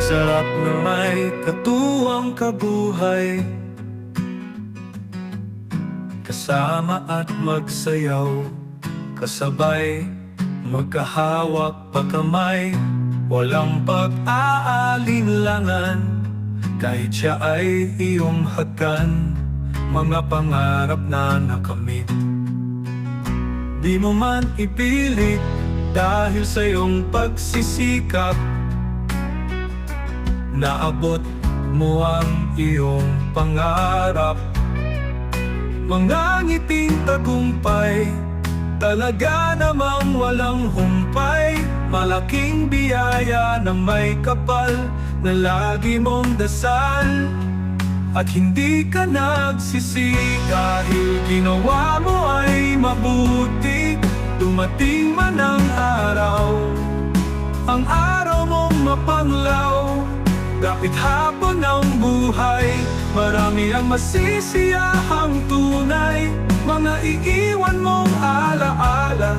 Sarap na may katuwang kabuhay, kasama at magsayaw, kasabay, magkahawak pa kamay. Walang pag-aalinlangan, kahit siya ay iyong hagkan. Mga pangarap na nakamit, di mo man ipilit, dahil sa iyong pagsisikap, naabot mo ang iyong pangarap. Mga ngiting tagumpay, talaga namang walang humpay. Malaking biyaya na may kapal, na lagi mong dasal. At hindi ka nagsisi, dahil ginawa mo ay mabuti. Dumating man ang araw mong mapanglaw. Kapit hapon ng buhay, marami ang masisiyahang tunay. Mga iiwan mong alaala,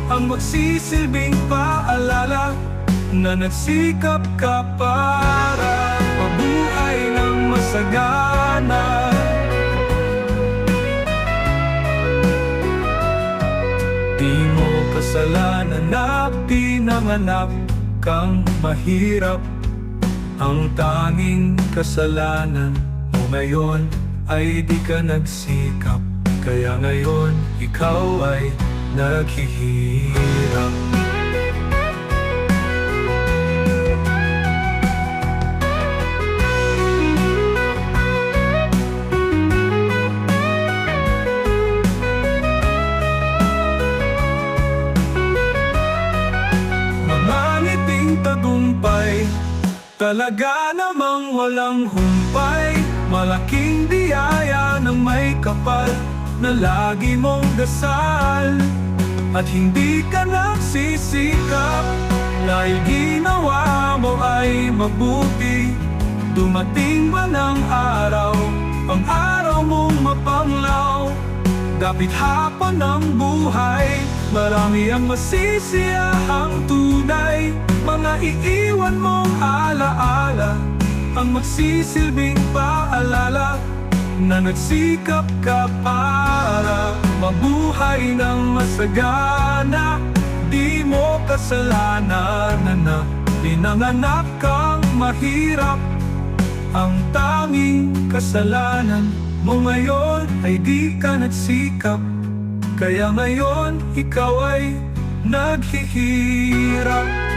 ang magsisilbing paalala, na nagsikap ka para mabuhay ng masagana. Di mo kasalanan na pinanganak kang mahirap. Ang tanging kasalanan mo ngayon ay di ka nagsikap, kaya ngayon ikaw ay naghihirap. Mga ngiting tagumpay, talaga namang walang humpay. Malaking biyaya na may kapal, na lagi mong dasal. At hindi ka nagsisikap, dahil ginawa mo ay mabuti. Dumating man ang araw mong mapanglaw. Dapit hapon ng buhay, marami ang masisiyahang tunay. Mga iiwan mong alaala, ang magsisilbing paalala, na nagsikap ka para mabuhay ng masagana. Di mo kasalanan na pinanganak kang mahirap. Ang tanging kasalanan mo ngayon ay di ka nagsikap, kaya ngayon ikaw ay naghihirap.